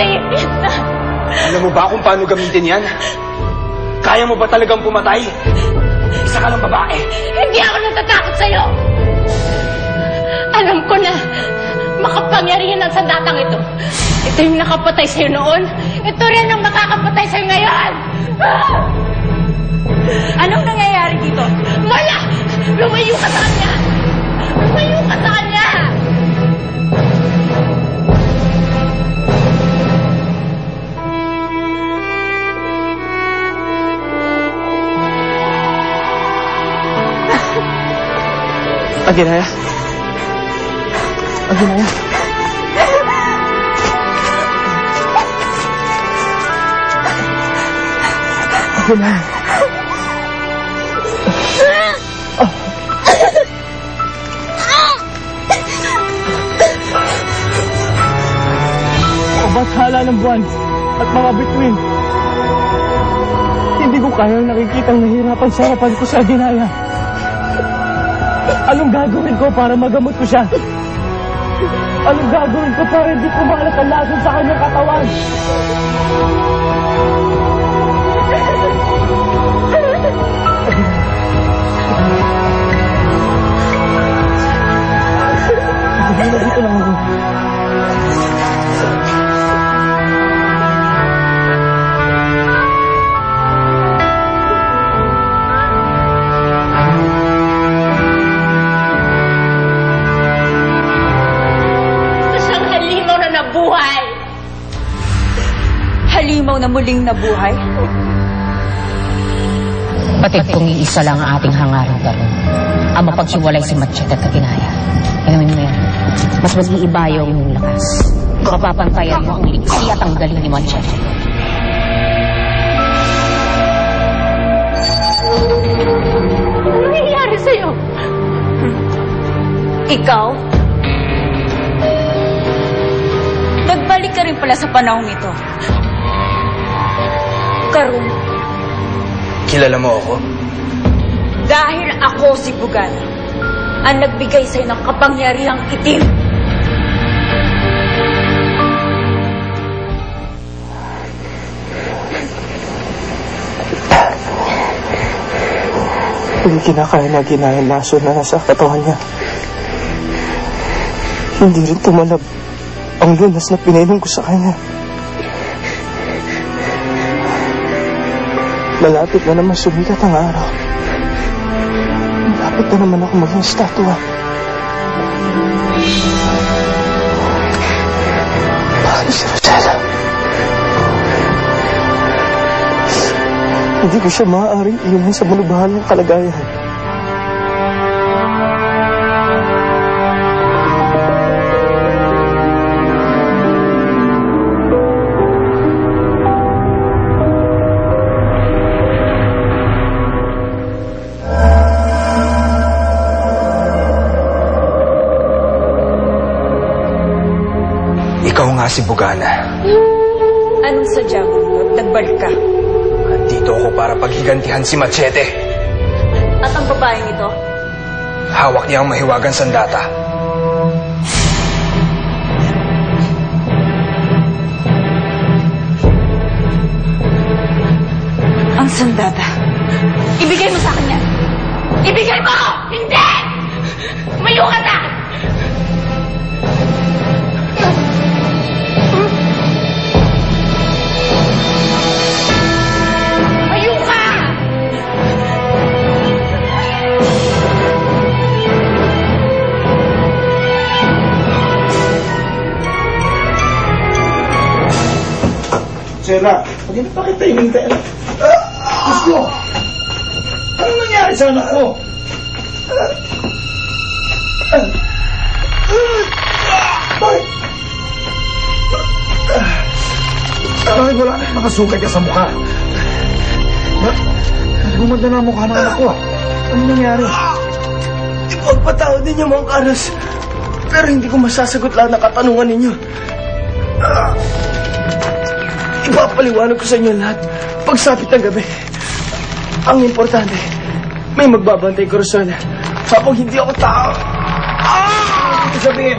David! Alam mo ba kung paano gamitin yan? Kaya mo ba talagang pumatay? Isa ka lang babae. Hindi ako natatakot sa'yo! Alam ko na makapangyarihan ang sandatang ito. Ito yung nakapatay sa'yo noon. Ito rin ang makakapatay sa'yo ngayon! Anong nangyayari dito? Wala! Lumayo ka sa kanya! Lumayo ka sa kanya! Aginaya? Aginaya? Aginaya? Bahala ng buwan at mga bituin. Hindi ko kayang nakikitang nahihirapan sa harapan ko sa Aginaya. Anong gagawin ko para magamot ko siya? Anong gagawin ko para hindi kumalat ang lason sa kanyang katawan? Dito lang ako. Halimaw na muling nabuhay? Batid kong iisa lang ang ating hangarin daron. Ang mapaghiwalay si Machete at Aginaya. Alamin mo yan, mas mag-iiba yung iyong lakas. Mapapantayan mo ang liksi at ang galing ni Machete. Ano nangyayari sa'yo? Ikaw? Nagbalik ka rin pala sa panahong ito. Karun. Kilala mo ako? Dahil ako si Bugana, ang nagbigay sa'yo ng kapangyarihang itim. Hindi kinakaya na ginaya laso na nasa katawan niya. Hindi rin tumalab ang lunas na pinainom ko sa kanya. Malapit na naman sumikat ang araw. Malapit na naman ako maging estatwa. Paano si Rosella? Hindi ko siya maaaring iunin sa malubahalang kalagayan. Ikaw nga si Bugana. Anong sadya mo? Nagbalik ka. Dito ako para paghigantihan si Machete. At ang babaeng ito? Hawak niya ang mahiwagang sandata. Ang sandata? Ibigay mo sa akin yan! Ibigay mo! Hindi! Mayo ka na! Mayo ka! Sera, hindi pa kita hinintay. Gusto! Anong nangyari sa anak ko? Bakit? Bakit wala na nakasukat ka sa mukha? Gumanda na ang mukha ng anak ko. Anong nangyari? Ipagpatawad ninyo, Mang Carlos. Pero hindi ko masasagot lahat ng katanungan ninyo. Ipapaliwanag ko sa inyo lahat pagsapit ng gabi. Ang importante, may magbabantay ko, Rosana. Kapag hindi ako tao. Ano sabihin?